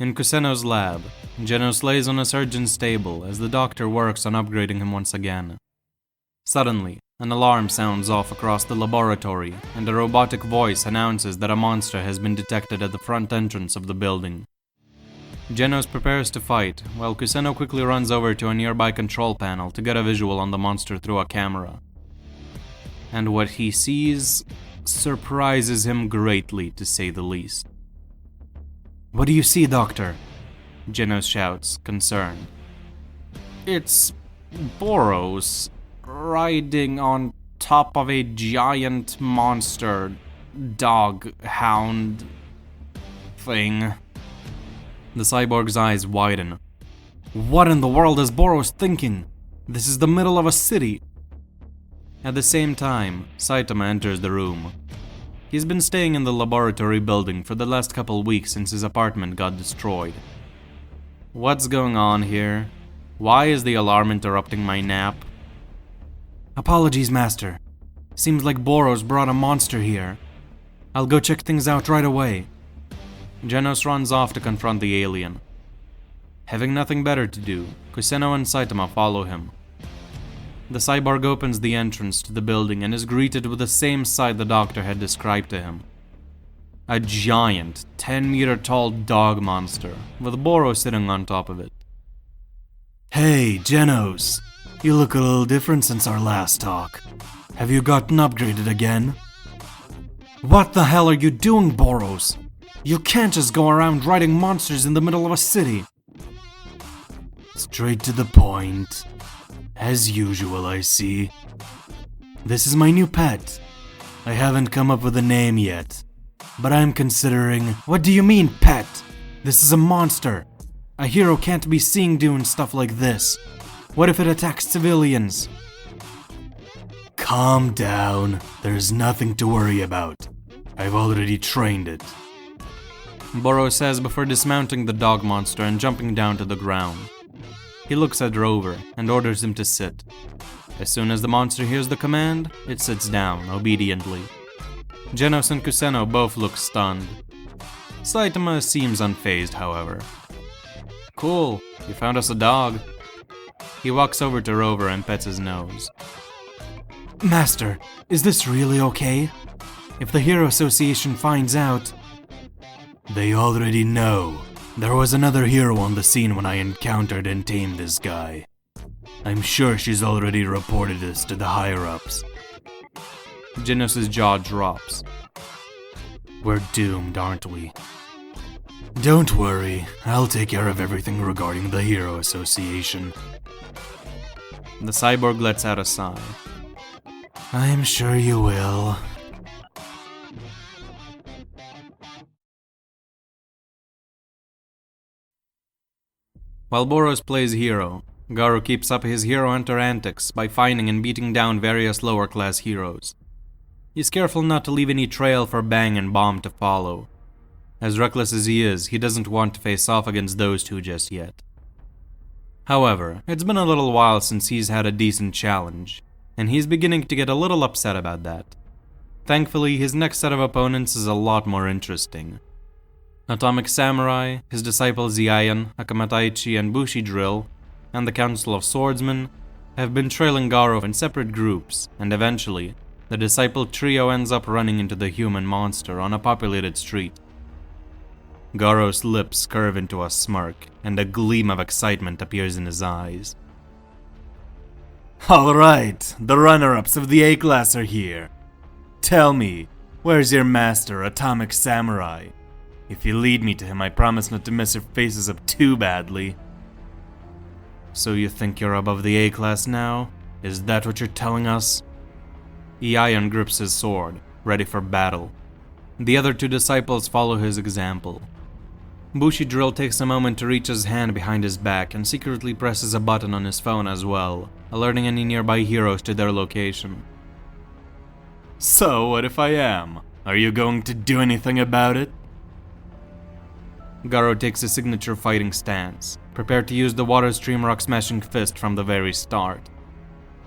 In Kuseno's lab, Genos lays on a surgeon's table as the doctor works on upgrading him once again. Suddenly, an alarm sounds off across the laboratory, and a robotic voice announces that a monster has been detected at the front entrance of the building. Genos prepares to fight, while Kuseno quickly runs over to a nearby control panel to get a visual on the monster through a camera. And what he sees surprises him greatly, to say the least. "What do you see, Doctor?" Genos shouts, concerned. "It's Boros, riding on top of a giant monster dog hound thing." The cyborg's eyes widen. "What in the world is Boros thinking? This is the middle of a city." At the same time, Saitama enters the room. He's been staying in the laboratory building for the last couple weeks since his apartment got destroyed. "What's going on here? Why is the alarm interrupting my nap?" "Apologies, Master. Seems like Boros brought a monster here. I'll go check things out right away." Genos runs off to confront the alien. Having nothing better to do, Kuseno and Saitama follow him. The cyborg opens the entrance to the building and is greeted with the same sight the doctor had described to him. A giant, 10-meter-tall dog monster, with Boros sitting on top of it. "Hey, Genos. You look a little different since our last talk. Have you gotten upgraded again?" "What the hell are you doing, Boros? You can't just go around riding monsters in the middle of a city." "Straight to the point. As usual, I see. This is my new pet. I haven't come up with a name yet, but I'm considering..." "What do you mean, pet? This is a monster. A hero can't be seen doing stuff like this. What if it attacks civilians?" "Calm down. There's nothing to worry about. I've already trained it," Boros says before dismounting the dog monster and jumping down to the ground. He looks at Rover and orders him to sit. As soon as the monster hears the command, it sits down, obediently. Genos and Kuseno both look stunned. Saitama seems unfazed, however. "Cool, you found us a dog." He walks over to Rover and pets his nose. "Master, is this really okay? If the Hero Association finds out..." "They already know. There was another hero on the scene when I encountered and tamed this guy. I'm sure she's already reported this to the higher-ups." Genos' jaw drops. "We're doomed, aren't we?" "Don't worry, I'll take care of everything regarding the Hero Association." The cyborg lets out a sigh. "I'm sure you will." While Boros plays hero, Garo keeps up his hero hunter antics by finding and beating down various lower-class heroes. He's careful not to leave any trail for Bang and Bomb to follow. As reckless as he is, he doesn't want to face off against those two just yet. However, it's been a little while since he's had a decent challenge, and he's beginning to get a little upset about that. Thankfully, his next set of opponents is a lot more interesting. Atomic Samurai, his disciple Ziayan, Akamataichi, and Bushi Drill, and the Council of Swordsmen have been trailing Garo in separate groups, and eventually, the disciple trio ends up running into the human monster on a populated street. Garo's lips curve into a smirk, and a gleam of excitement appears in his eyes. "Alright, the runner-ups of the A-class are here. Tell me, where's your master, Atomic Samurai? If you lead me to him, I promise not to mess your faces up too badly." "So you think you're above the A-class now? Is that what you're telling us?" Ion grips his sword, ready for battle. The other two disciples follow his example. Bushi Drill takes a moment to reach his hand behind his back and secretly presses a button on his phone as well, alerting any nearby heroes to their location. "So, what if I am? Are you going to do anything about it?" Garo takes a signature fighting stance, prepared to use the water stream rock smashing fist from the very start.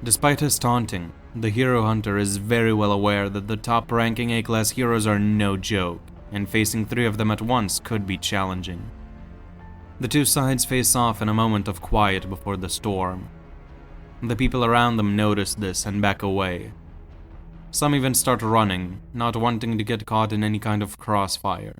Despite his taunting, the hero hunter is very well aware that the top-ranking A-class heroes are no joke, and facing 3 of them at once could be challenging. The two sides face off in a moment of quiet before the storm. The people around them notice this and back away. Some even start running, not wanting to get caught in any kind of crossfire.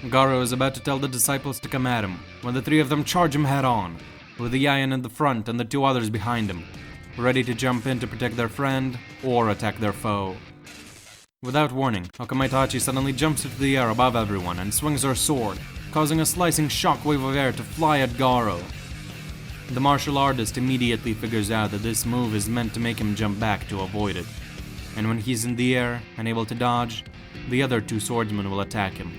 Garo is about to tell the disciples to come at him, when the three of them charge him head-on, with the Yayan in the front and the two others behind him, ready to jump in to protect their friend or attack their foe. Without warning, Akamaitachi suddenly jumps into the air above everyone and swings her sword, causing a slicing shockwave of air to fly at Garo. The martial artist immediately figures out that this move is meant to make him jump back to avoid it, and when he's in the air, unable to dodge, the other two swordsmen will attack him.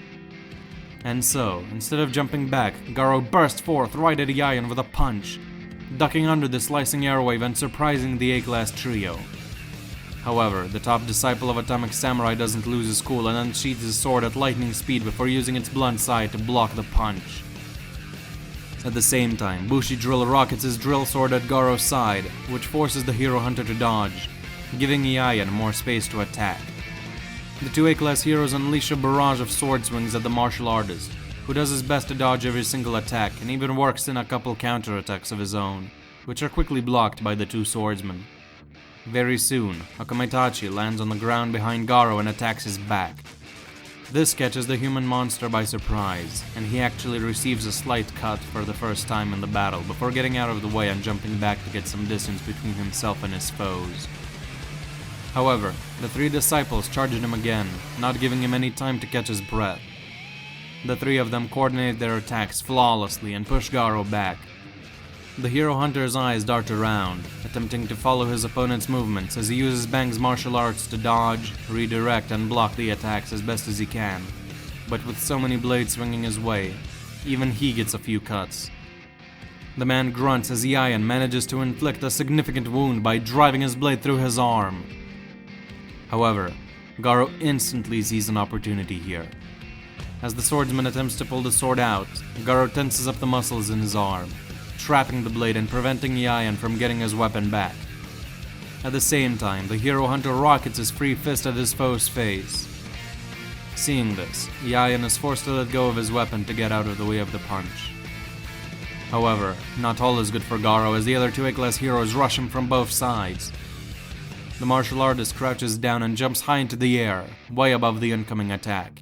And so, instead of jumping back, Garo bursts forth right at Yayan with a punch, ducking under the slicing airwave and surprising the A-class trio. However, the top disciple of Atomic Samurai doesn't lose his cool and unsheathes his sword at lightning speed before using its blunt side to block the punch. At the same time, Bushido rockets his drill sword at Garo's side, which forces the hero hunter to dodge, giving Yayan more space to attack. The two A-class heroes unleash a barrage of sword swings at the martial artist, who does his best to dodge every single attack and even works in a couple counterattacks of his own, which are quickly blocked by the two swordsmen. Very soon, Akamaitachi lands on the ground behind Garo and attacks his back. This catches the human monster by surprise, and he actually receives a slight cut for the first time in the battle before getting out of the way and jumping back to get some distance between himself and his foes. However, the three disciples charged him again, not giving him any time to catch his breath. The three of them coordinate their attacks flawlessly and push Garo back. The hero hunter's eyes dart around, attempting to follow his opponent's movements as he uses Bang's martial arts to dodge, redirect, and block the attacks as best as he can. But with so many blades swinging his way, even he gets a few cuts. The man grunts as Yayan manages to inflict a significant wound by driving his blade through his arm. However, Garo instantly sees an opportunity here. As the swordsman attempts to pull the sword out, Garo tenses up the muscles in his arm, trapping the blade and preventing Yayan from getting his weapon back. At the same time, the hero hunter rockets his free fist at his foe's face. Seeing this, Yayan is forced to let go of his weapon to get out of the way of the punch. However, not all is good for Garo as the other two A-class heroes rush him from both sides. The martial artist crouches down and jumps high into the air, way above the incoming attack.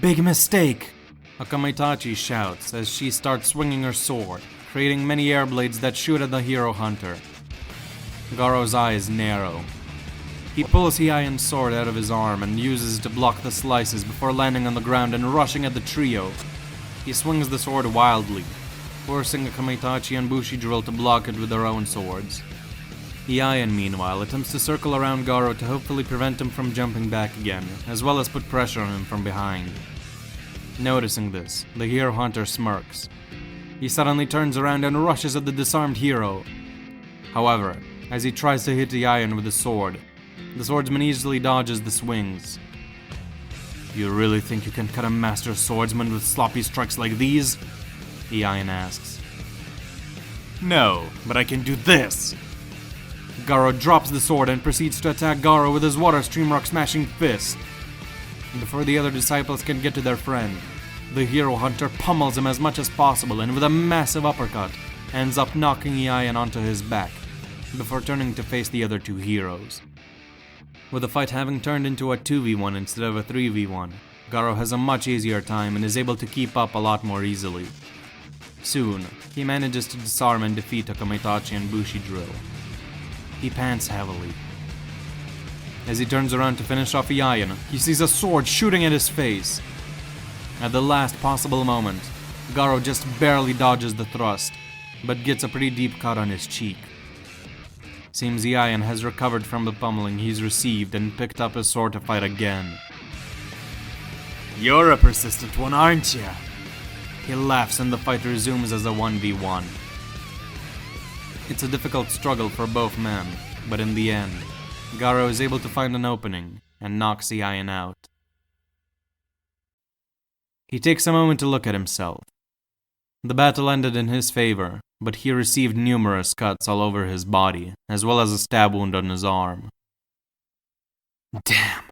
"Big mistake!" Akamaitachi shouts as she starts swinging her sword, creating many air blades that shoot at the hero hunter. Garo's eyes narrow. He pulls Yayan's sword out of his arm and uses it to block the slices before landing on the ground and rushing at the trio. He swings the sword wildly, forcing Akamaitachi and Bushido to block it with their own swords. Yayan, meanwhile, attempts to circle around Garo to hopefully prevent him from jumping back again, as well as put pressure on him from behind. Noticing this, the hero hunter smirks. He suddenly turns around and rushes at the disarmed hero. However, as he tries to hit Yayan with his sword, the swordsman easily dodges the swings. "You really think you can cut a master swordsman with sloppy strikes like these?" Yayan asks. "No, but I can do this!" Garo drops the sword and proceeds to attack Garo with his water stream rock smashing fist. Before the other disciples can get to their friend, the hero hunter pummels him as much as possible and with a massive uppercut, ends up knocking Yayan onto his back, before turning to face the other two heroes. With the fight having turned into a 2v1 instead of a 3v1, Garo has a much easier time and is able to keep up a lot more easily. Soon, he manages to disarm and defeat Akamaitachi and Bushido. He pants heavily. As he turns around to finish off Yayan, he sees a sword shooting at his face. At the last possible moment, Garo just barely dodges the thrust, but gets a pretty deep cut on his cheek. Seems Yayan has recovered from the pummeling he's received and picked up his sword to fight again. "You're a persistent one, aren't you?" He laughs and the fight resumes as a 1v1. It's a difficult struggle for both men, but in the end, Garo is able to find an opening and knocks Yayan out. He takes a moment to look at himself. The battle ended in his favor, but he received numerous cuts all over his body, as well as a stab wound on his arm. "Damn,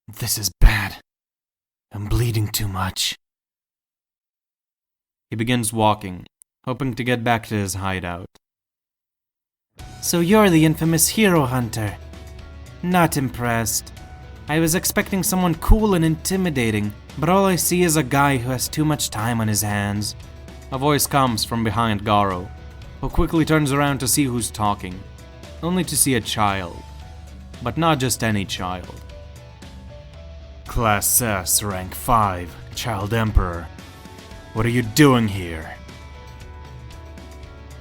this is bad," I'm bleeding too much. He begins walking, hoping to get back to his hideout. So you're the infamous hero hunter. Not impressed. I was expecting someone cool and intimidating, but all I see is a guy who has too much time on his hands. A voice comes from behind Garo, who quickly turns around to see who's talking, only to see a child. But not just any child. Class S, rank 5, Child Emperor. What are you doing here?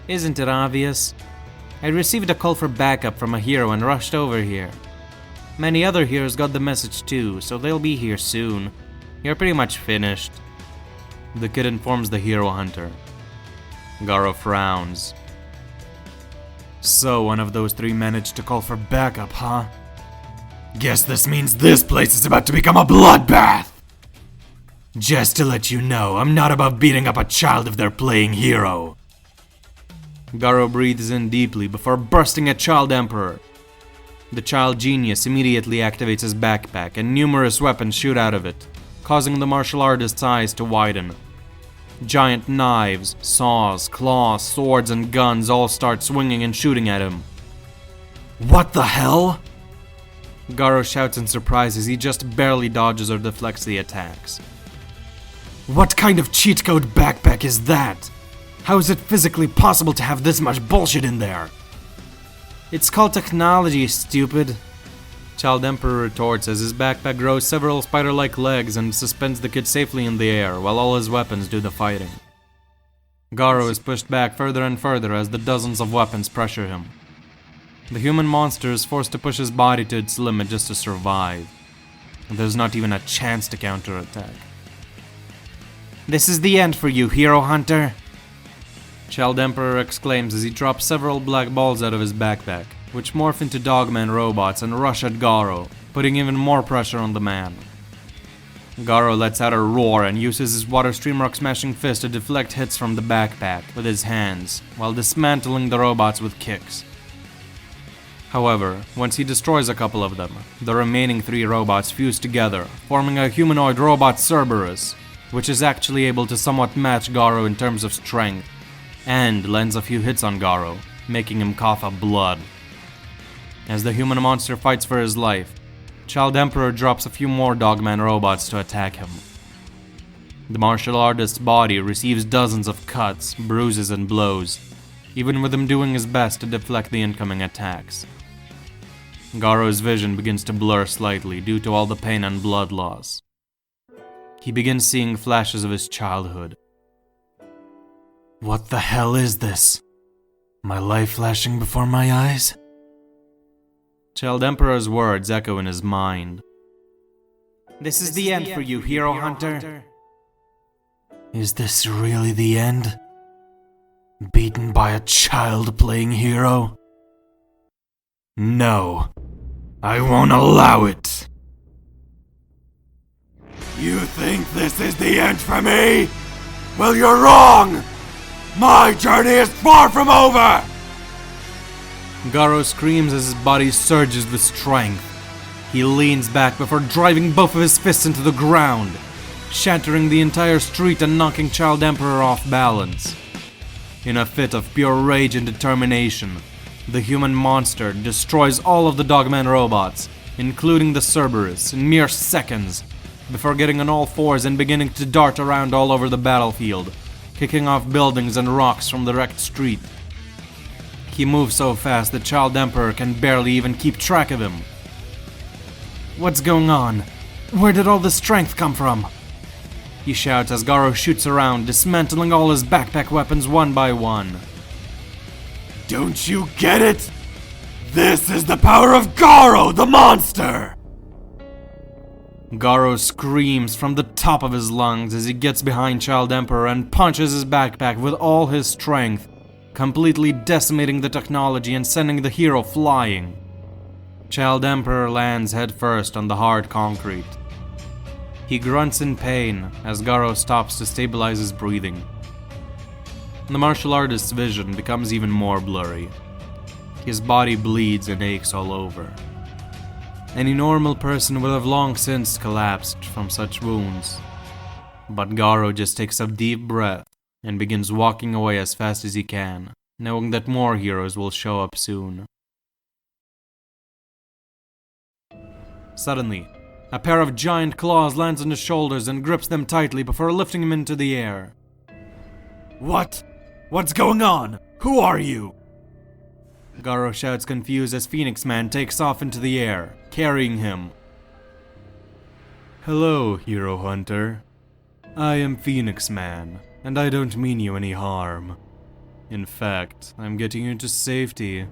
Isn't it obvious? I received a call for backup from a hero and rushed over here. Many other heroes got the message too, so they'll be here soon. You're pretty much finished. The kid informs the hero hunter. Garo frowns. So one of those three managed to call for backup, huh? Guess this means this place is about to become a bloodbath! Just to let you know, I'm not about beating up a child if they're playing hero. Garo breathes in deeply before bursting at Child Emperor. The child genius immediately activates his backpack and numerous weapons shoot out of it, causing the martial artist's eyes to widen. Giant knives, saws, claws, swords, and guns all start swinging and shooting at him. What the hell? Garo shouts in surprise as he just barely dodges or deflects the attacks. What kind of cheat code backpack is that? How is it physically possible to have this much bullshit in there? It's called technology, stupid. Child Emperor retorts as his backpack grows several spider-like legs and suspends the kid safely in the air while all his weapons do the fighting. Garo is pushed back further and further as the dozens of weapons pressure him. The human monster is forced to push his body to its limit just to survive. There's not even a chance to counterattack. This is the end for you, hero hunter! Child Emperor exclaims as he drops several black balls out of his backpack, which morph into dogman robots and rush at Garo, putting even more pressure on the man. Garo lets out a roar and uses his water stream rock smashing fist to deflect hits from the backpack with his hands, while dismantling the robots with kicks. However, once he destroys a couple of them, the remaining three robots fuse together, forming a humanoid robot Cerberus, which is actually able to somewhat match Garo in terms of strength, and lands a few hits on Garo, making him cough up blood. As the human monster fights for his life, Child Emperor drops a few more dogman robots to attack him. The martial artist's body receives dozens of cuts, bruises, and blows, even with him doing his best to deflect the incoming attacks. Garo's vision begins to blur slightly due to all the pain and blood loss. He begins seeing flashes of his childhood. What the hell is this? My life flashing before my eyes? Child Emperor's words echo in his mind. This is the end for you, hero hunter. Is this really the end? Beaten by a child playing hero? No, I won't allow it. You think this is the end for me? Well, you're wrong! My journey is far from over! Garo screams as his body surges with strength. He leans back before driving both of his fists into the ground, shattering the entire street and knocking Child Emperor off balance. In a fit of pure rage and determination, the human monster destroys all of the dogman robots, including the Cerberus, in mere seconds, before getting on all fours and beginning to dart around all over the battlefield, kicking off buildings and rocks from the wrecked street. He moves so fast that Child Emperor can barely even keep track of him. What's going on? Where did all this strength come from? He shouts as Garo shoots around, dismantling all his backpack weapons one by one. Don't you get it? This is the power of Garo, the monster! Garo screams from the top of his lungs as he gets behind Child Emperor and punches his backpack with all his strength, completely decimating the technology and sending the hero flying. Child Emperor lands headfirst on the hard concrete. He grunts in pain as Garo stops to stabilize his breathing. The martial artist's vision becomes even more blurry. His body bleeds and aches all over. Any normal person would have long since collapsed from such wounds. But Garo just takes a deep breath and begins walking away as fast as he can, knowing that more heroes will show up soon. Suddenly, a pair of giant claws lands on his shoulders and grips them tightly before lifting him into the air. What? What's going on? Who are you? Garo shouts confused as Phoenix Man takes off into the air, carrying him. Hello, Hero Hunter. I am Phoenix Man, and I don't mean you any harm. In fact, I'm getting you to safety.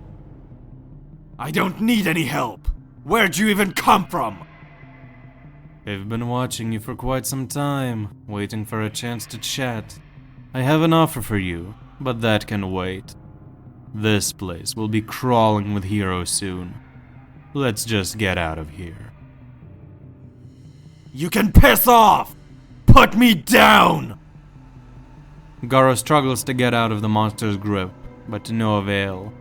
I don't need any help! Where'd you even come from? I've been watching you for quite some time, waiting for a chance to chat. I have an offer for you, but that can wait. This place will be crawling with heroes soon. Let's just get out of here. You can piss off! Put me down! Garo struggles to get out of the monster's grip, but to no avail.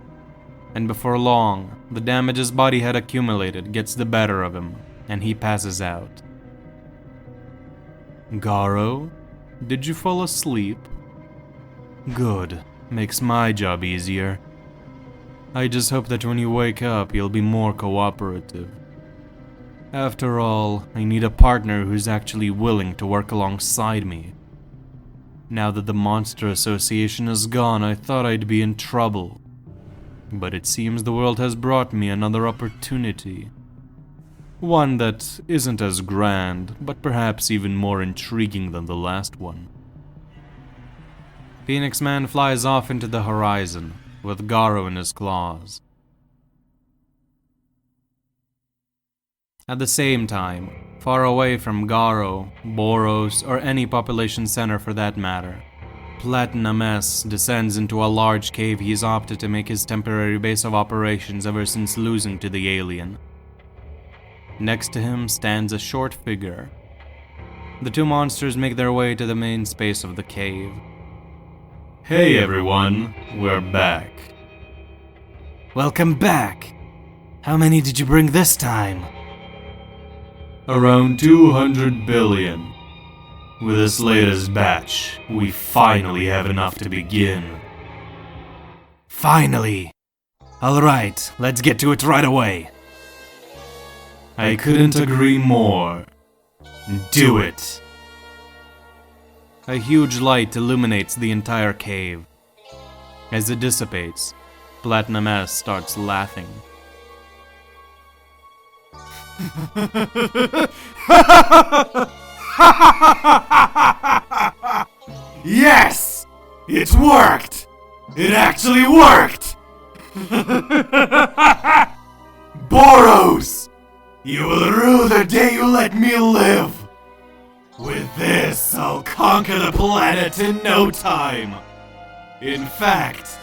And before long, the damage his body had accumulated gets the better of him, and he passes out. Garo, did you fall asleep? Good, makes my job easier. I just hope that when you wake up, you'll be more cooperative. After all, I need a partner who's actually willing to work alongside me. Now that the Monster Association is gone, I thought I'd be in trouble. But it seems the world has brought me another opportunity. One that isn't as grand, but perhaps even more intriguing than the last one. Phoenix Man flies off into the horizon, with Garo in his claws. At the same time, far away from Garo, Boros, or any population center for that matter, Platinum S descends into a large cave he's opted to make his temporary base of operations ever since losing to the alien. Next to him stands a short figure. The two monsters make their way to the main space of the cave. Hey everyone, we're back. Welcome back. How many did you bring this time? Around 200 billion. With this latest batch, we finally have enough to begin. Finally! Alright, let's get to it right away. I couldn't agree more. Do it! A huge light illuminates the entire cave. As it dissipates, Platinum S starts laughing. Yes! It worked! It actually worked! Boros! You will rue the day you let me live! With this, I'll conquer the planet in no time! In fact,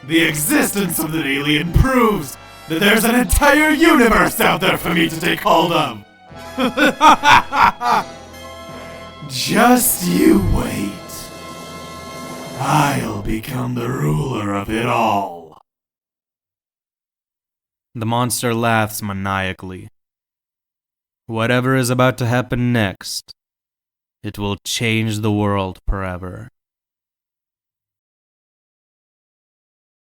the existence of the alien proves that there's an entire universe out there for me to take hold of! Just you wait. I'll become the ruler of it all. The monster laughs maniacally. Whatever is about to happen next, it will change the world forever.